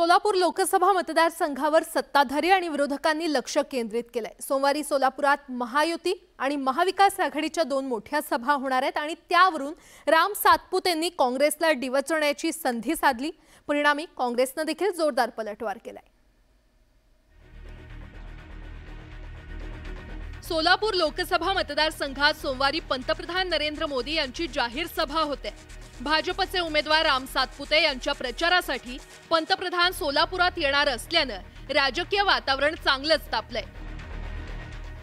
सोलापूर लोकसभा मतदारसंघावर सत्ताधारी आणि विरोधकांनी लक्ष केंद्रित केलंय। सोमवारी सोलापुरात महायुती आणि महाविकास आघाडीच्या दोन मोठ्या सभा होणार आहेत आणि त्यावरून राम सातपुतेंनी काँग्रेसला डिवचण्याची संधी साधली। परिणामी काँग्रेसने देखील जोरदार पलटवार केलाय। सोलापूर लोकसभा मतदारसंघात सोमवारी पंतप्रधान नरेंद्र मोदी यांची जाहीर सभा होते। भाजपचे उमेदवार राम सातपुते यांच्या प्रचारासाठी पंतप्रधान सोलापुरात येणार असल्याने राजकीय वातावरण चांगलंच तापलंय।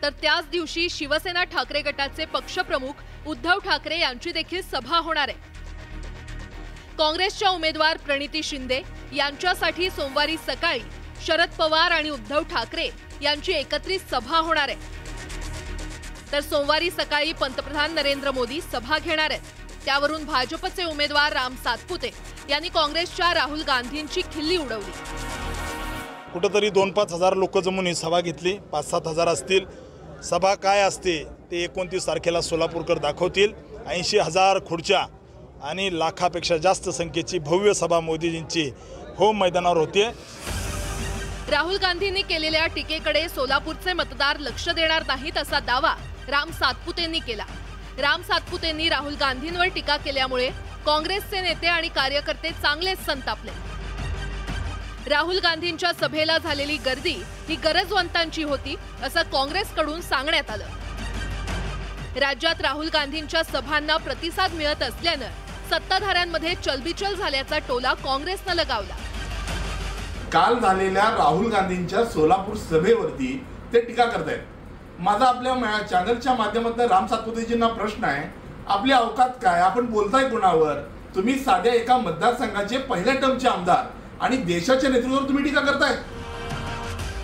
तर त्याच दिवशी शिवसेना ठाकरे गटाचे पक्षप्रमुख उद्धव ठाकरे यांची देखील सभा होणार आहे। काँग्रेसच्या उमेदवार प्रणिती शिंदे यांच्यासाठी सोमवारी सकाळी शरद पवार आणि उद्धव ठाकरे यांची एकत्रित सभा होणार आहे। तर सोमवारी सकाळी पंतप्रधान नरेंद्र मोदी सभा घेणार आहेत। त्यावरून भाजपचे उमेदवार राम सातपुते यांनी काँग्रेसच्या राहुल गांधींची खिल्ली उडवली। कुठेतरी 2-5 हजार लोक जमून ही सभा घेतली। 5-7 हजार असतील। सभा काय असते ते 29 तारखेला सोलापूरकर दाखवतील। 80,000 खुर्च्या आणि लाखापेक्षा जास्त संख्येची भव्य सभा मोदीजींची होम मैदानावर होते। राहुल गांधींनी केलेल्या टीकेकडे सोलापूरचे मतदार लक्ष देणार नाहीत असा दावा राम सातपुतेंनी केला। राम सातपुतेंनी राहुल गांधींवर टीका केल्यामुळे काँग्रेसचे नेते आणि कार्यकर्ते चांगलेच संतापले। राहुल गांधींच्या सभेला झालेली गर्दी ही गरजवंतांची होती असं काँग्रेसकडून सांगण्यात आलं। राज्यात राहुल गांधींच्या सभांना प्रतिसाद मिळत असल्याने सत्ताधाऱ्यांमध्ये चलबिचल झाल्याचा टोला काँग्रेसने लगावला। काल झालेल्या राहुल गांधींच्या सोलापूर सभेवरती ते टीका करतायत। माझा आपल्या चॅनलच्या माध्यमातून राम सातपुतेजींना प्रश्न आहे, आपली अवकात काय? आपण बोलताय कोणावर? तुम्ही साध्या एका मतदारसंघाचे पहिल्या टर्मचे आमदार आणि देशाच्या नेतृत्वावर तुम्ही टीका करताय।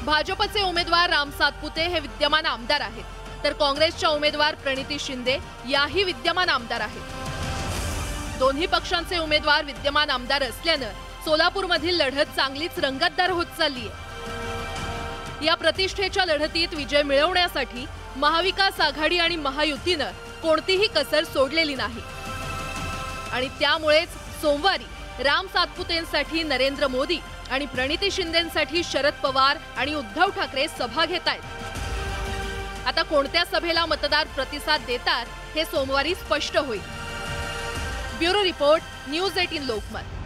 भाजपचे उमेदवार राम सातपुते हे विद्यमान आमदार आहेत, तर काँग्रेसच्या उमेदवार प्रणिती शिंदे याही विद्यमान आमदार आहेत। दोन्ही पक्षांचे उमेदवार विद्यमान आमदार असल्याने सोलापूरमधील लढत चांगलीच रंगतदार होत चालली आहे। या प्रतिष्ठेच्या लढतीत विजय मिळवण्यासाठी महाविकास आघाडी आणि महायुतीने कोणतीही कसर सोडलेली नाही आणि त्यामुळेच सोमवारी राम सातपुतेंसाठी नरेंद्र मोदी आणि प्रणिती शिंदेंसाठी शरद पवार आणि उद्धव ठाकरे सभा घेतायत। आता कोणत्या सभेला मतदार प्रतिसाद देतात हे सोमवारी स्पष्ट होईल। Bureau report, news 18 Lokmat.